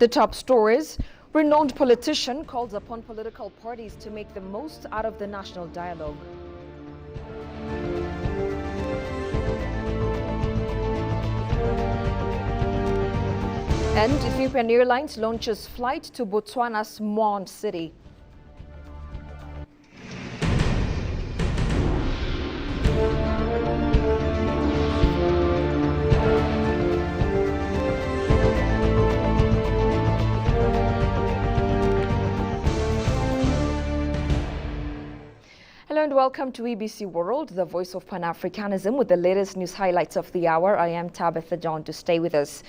The top stories: renowned politician calls upon political parties to make the most out of the national dialogue. And Ethiopian Airlines launches flight to Botswana's Mon city. Hello and welcome to EBC World, the voice of Pan-Africanism, with the latest news highlights of the hour. I am Tabitha John. To stay with us,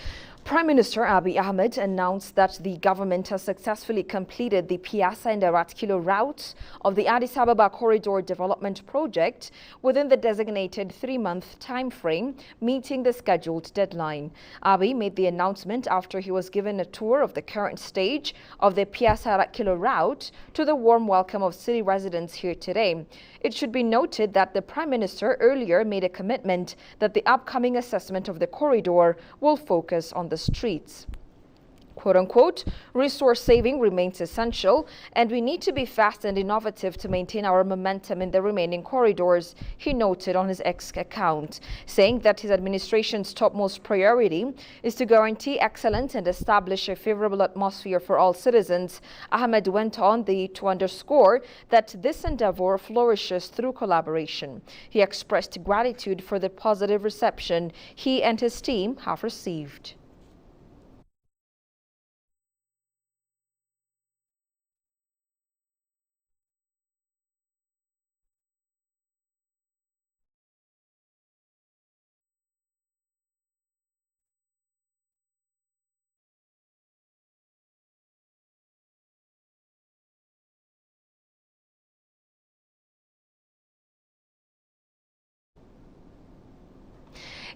Prime Minister Abiy Ahmed announced that the government has successfully completed the Piasa and Arat Kilo route of the Addis Ababa Corridor Development Project within the designated 3-month time frame, meeting the scheduled deadline. Abiy made the announcement after he was given a tour of the current stage of the Piasa Arat Kilo route to the warm welcome of city residents here today. It should be noted that the Prime Minister earlier made a commitment that the upcoming assessment of the corridor will focus on the streets. Quote-unquote, resource saving remains essential, and we need to be fast and innovative to maintain our momentum in the remaining corridors, he noted on his X account, saying that his administration's topmost priority is to guarantee excellence and establish a favorable atmosphere for all citizens. Ahmed went on to underscore that this endeavor flourishes through collaboration. He expressed gratitude for the positive reception he and his team have received.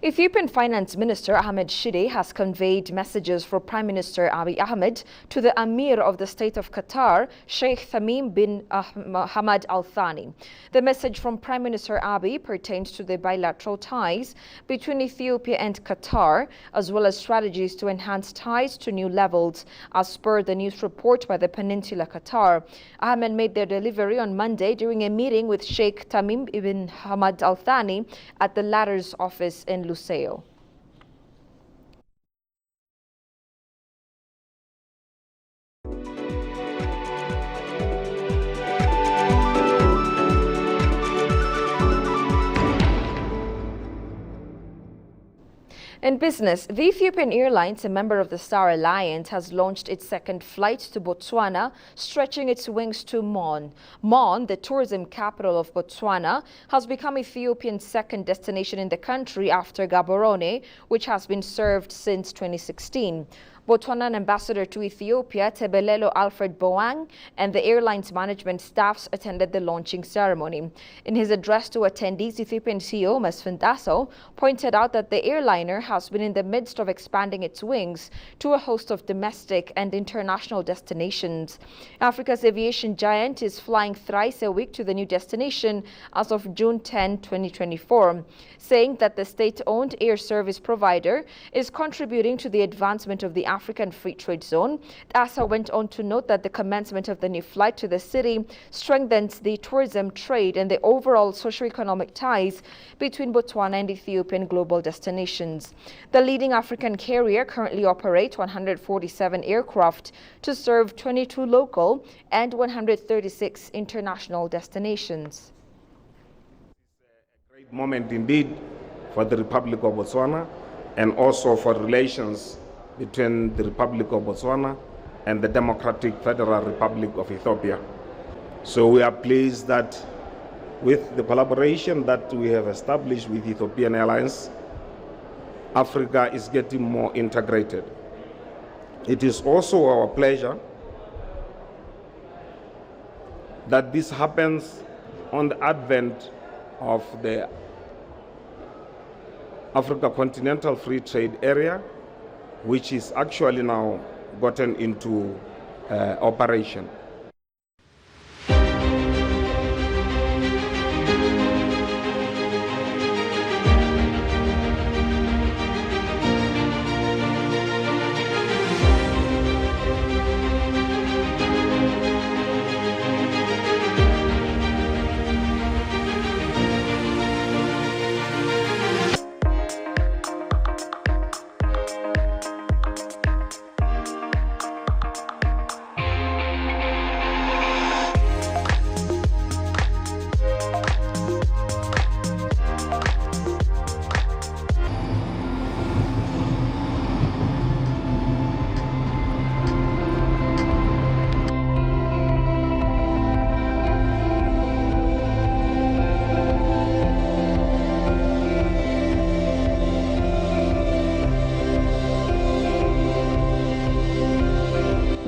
Ethiopian Finance Minister Ahmed Shide has conveyed messages for Prime Minister Abiy Ahmed to the Emir of the State of Qatar, Sheikh Tamim bin Hamad Al Thani. The message from Prime Minister Abiy pertains to the bilateral ties between Ethiopia and Qatar, as well as strategies to enhance ties to new levels, as per the news report by the Peninsula Qatar. Ahmed made their delivery on Monday during a meeting with Sheikh Tamim bin Hamad Al Thani at the latter's office in Luseo. In business, the Ethiopian Airlines, a member of the Star Alliance, has launched its second flight to Botswana, stretching its wings to Mon. Mon, the tourism capital of Botswana, has become Ethiopia's second destination in the country after Gaborone, which has been served since 2016. Botswanan ambassador to Ethiopia, Tebelelo Alfred Boang, and the airline's management staffs attended the launching ceremony. In his address to attendees, Ethiopian CEO Mesfin Dasso pointed out that the airliner has been in the midst of expanding its wings to a host of domestic and international destinations. Africa's aviation giant is flying thrice a week to the new destination as of June 10, 2024, saying that the state-owned air service provider is contributing to the advancement of the African Free Trade Zone. Dasso went on to note that the commencement of the new flight to the city strengthens the tourism trade and the overall socio-economic ties between Botswana and Ethiopian global destinations. The leading African carrier currently operates 147 aircraft to serve 22 local and 136 international destinations. It's a great moment indeed for the Republic of Botswana and also for relations between the Republic of Botswana and the Democratic Federal Republic of Ethiopia. So we are pleased that with the collaboration that we have established with Ethiopian Airlines, Africa is getting more integrated. It is also our pleasure that this happens on the advent of the Africa Continental Free Trade Area, which is actually now gotten into operation.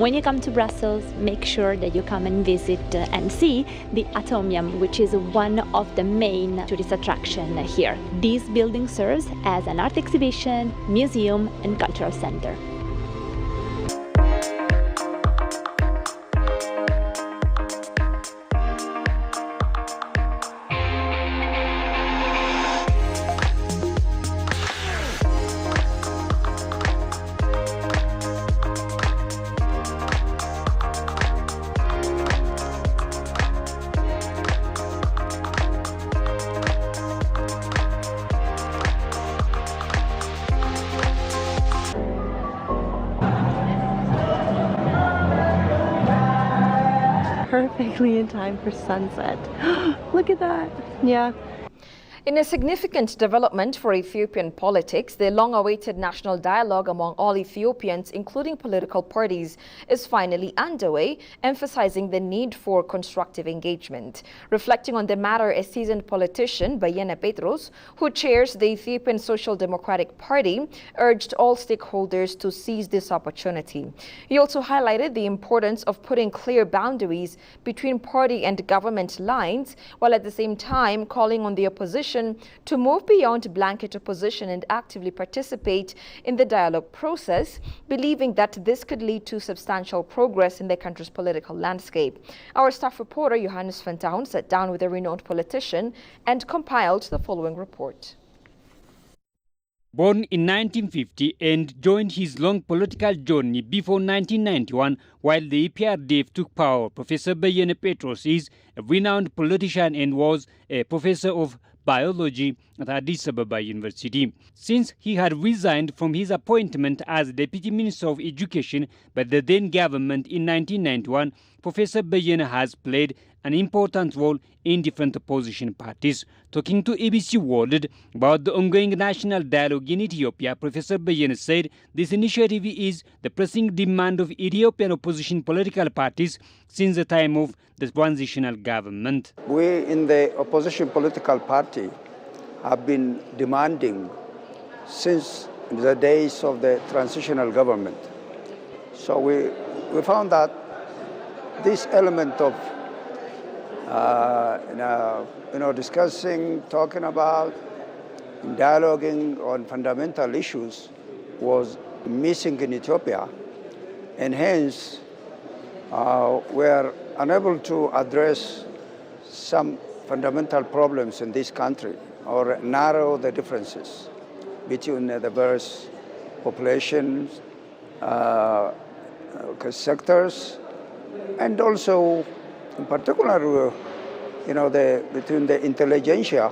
When you come to Brussels, make sure that you come and visit and see the Atomium, which is one of the main tourist attractions here. This building serves as an art exhibition, museum, and cultural center. Perfectly in time for sunset. Look at that. Yeah. In a significant development for Ethiopian politics, the long-awaited national dialogue among all Ethiopians, including political parties, is finally underway, emphasizing the need for constructive engagement. Reflecting on the matter, a seasoned politician, Bayene Petros, who chairs the Ethiopian Social Democratic Party, urged all stakeholders to seize this opportunity. He also highlighted the importance of putting clear boundaries between party and government lines, while at the same time calling on the opposition to move beyond blanket opposition and actively participate in the dialogue process, believing that this could lead to substantial progress in the country's political landscape. Our staff reporter Johannes van Town sat down with a renowned politician and compiled the following report. Born in 1950 and joined his long political journey before 1991 while the EPRDF took power, Professor Bayene Petros is a renowned politician and was a professor of biology at Addis Ababa University. Since he had resigned from his appointment as Deputy Minister of Education by the then government in 1991, Professor Bayene has played an important role in different opposition parties. Talking to ABC World about the ongoing national dialogue in Ethiopia, Professor Bayene said this initiative is the pressing demand of Ethiopian opposition political parties since the time of the transitional government. We in the opposition political party have been demanding since the days of the transitional government. So we found that this element of discussing, talking about, dialoguing on fundamental issues was missing in Ethiopia, and hence we are unable to address some fundamental problems in this country or narrow the differences between the various populations, sectors, and also in particular, between the intelligentsia,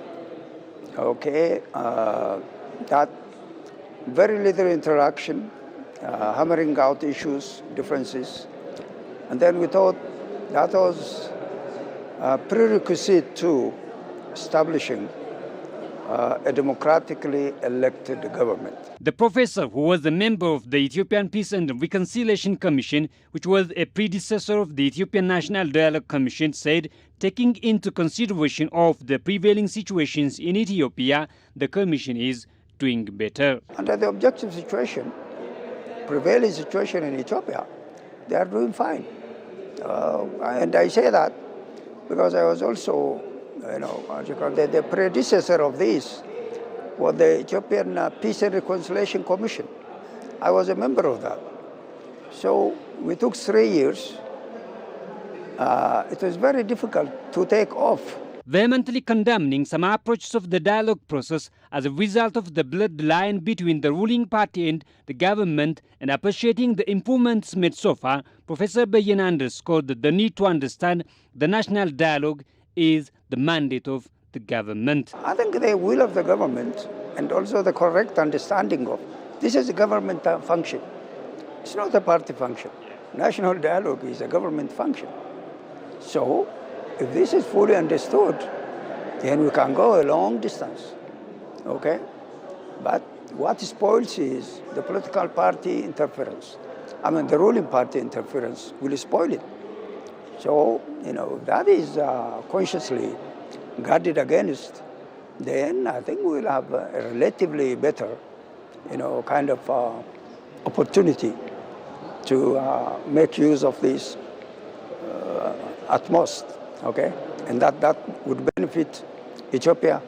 that very little interaction, hammering out issues, differences. And then we thought that was a prerequisite to establishing a democratically elected government. The professor, who was a member of the Ethiopian Peace and Reconciliation Commission, which was a predecessor of the Ethiopian National Dialogue Commission, said, taking into consideration of the prevailing situations in Ethiopia, the commission is doing better. Under the objective situation, prevailing situation in Ethiopia, they are doing fine. And I say that because I was also the predecessor of this was the Ethiopian Peace and Reconciliation Commission. I was a member of that. So we took 3 years. It was very difficult to take off. Vehemently condemning some approaches of the dialogue process as a result of the bloodline between the ruling party and the government and appreciating the improvements made so far, Professor Bayene underscored the need to understand the national dialogue is the mandate of the government. I think the will of the government and also the correct understanding of this is a government function. It's not a party function. National dialogue is a government function. So if this is fully understood, then we can go a long distance, okay? But what spoils is the political party interference. The ruling party interference will spoil it. So, that is consciously guarded against, then I think we'll have a relatively better, kind of opportunity to make use of this utmost, okay? And that would benefit Ethiopia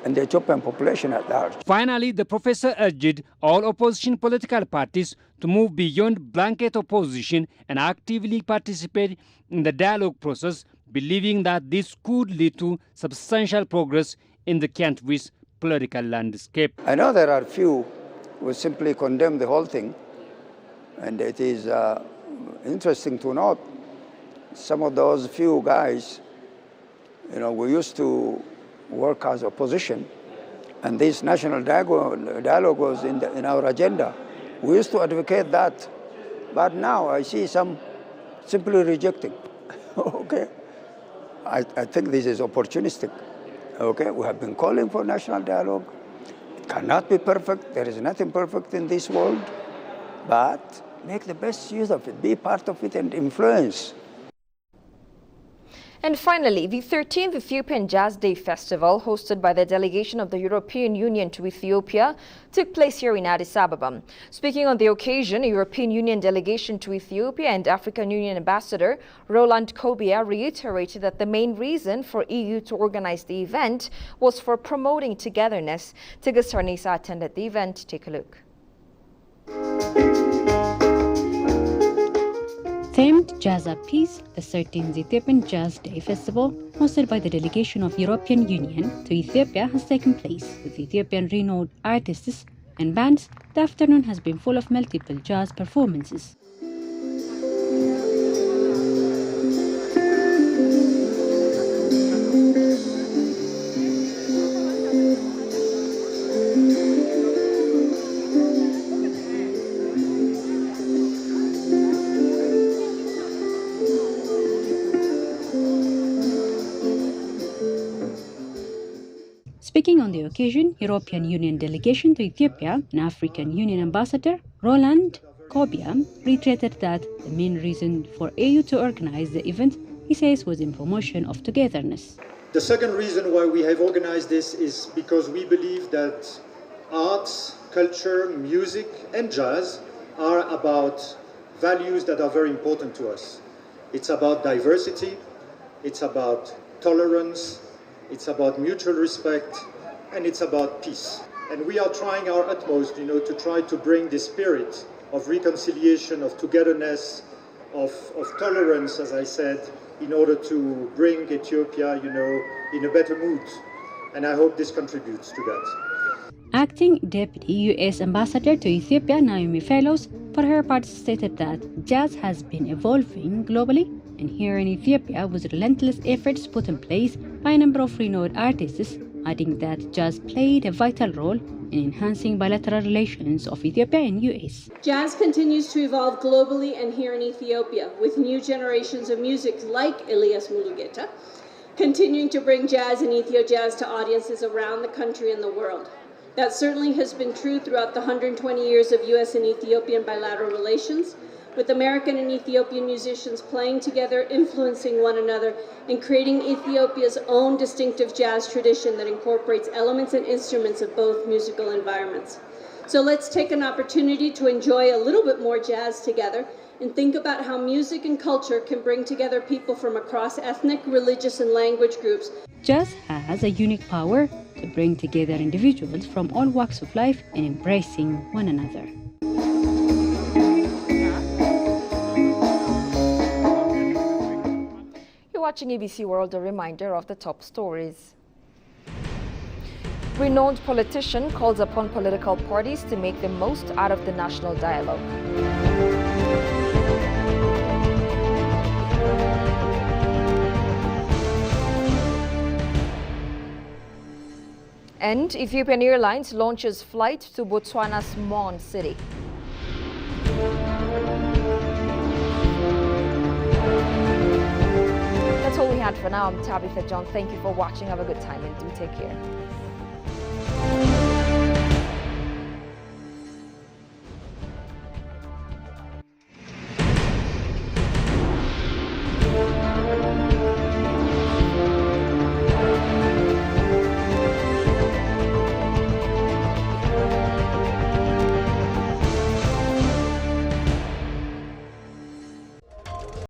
and the Ethiopian population at large. Finally, the professor urged all opposition political parties to move beyond blanket opposition and actively participate in the dialogue process, believing that this could lead to substantial progress in the country's political landscape. I know there are few who simply condemn the whole thing, and it is interesting to note some of those few guys, we used to work as opposition, and this national dialogue was in our agenda. We used to advocate that, but now I see some simply rejecting. Okay, I think this is opportunistic. Okay, we have been calling for national dialogue. It cannot be perfect. There is nothing perfect in this world, but make the best use of it, be part of it, and influence. And finally, the 13th Ethiopian Jazz Day Festival, hosted by the delegation of the European Union to Ethiopia, took place here in Addis Ababa. Speaking on the occasion, a European Union delegation to Ethiopia and African Union Ambassador Roland Kobia reiterated that the main reason for EU to organize the event was for promoting togetherness. Tigist Harnisa attended the event. Take a look. Themed Jazz at Peace, the 13th Ethiopian Jazz Day Festival, hosted by the delegation of European Union to Ethiopia, has taken place with Ethiopian renowned artists and bands. The afternoon has been full of multiple jazz performances. Speaking on the occasion, European Union delegation to Ethiopia and African Union Ambassador Roland Kobia reiterated that the main reason for AU to organize the event, he says, was in promotion of togetherness. The second reason why we have organized this is because we believe that arts, culture, music, and jazz are about values that are very important to us. It's about diversity, it's about tolerance, it's about mutual respect, and it's about peace. And we are trying our utmost, to try to bring the spirit of reconciliation, of togetherness, of tolerance, as I said, in order to bring Ethiopia, in a better mood. And I hope this contributes to that. Acting Deputy U.S. Ambassador to Ethiopia, Naomi Fellows, for her part stated that jazz has been evolving globally, and here in Ethiopia with relentless efforts put in place by a number of renowned artists, adding that jazz played a vital role in enhancing bilateral relations of Ethiopia and U.S. Jazz continues to evolve globally and here in Ethiopia, with new generations of music like Elias Mulugeta, continuing to bring jazz and Ethio jazz to audiences around the country and the world. That certainly has been true throughout the 120 years of U.S. and Ethiopian bilateral relations, with American and Ethiopian musicians playing together, influencing one another, and creating Ethiopia's own distinctive jazz tradition that incorporates elements and instruments of both musical environments. So let's take an opportunity to enjoy a little bit more jazz together and think about how music and culture can bring together people from across ethnic, religious, and language groups. Jazz has a unique power to bring together individuals from all walks of life and embracing one another. You're watching ABC World, a reminder of the top stories. Renowned politician calls upon political parties to make the most out of the national dialogue. And Ethiopian Airlines launches flight to Botswana's Mon city. That's all we had for now. I'm Tabitha John. Thank you for watching. Have a good time and do take care.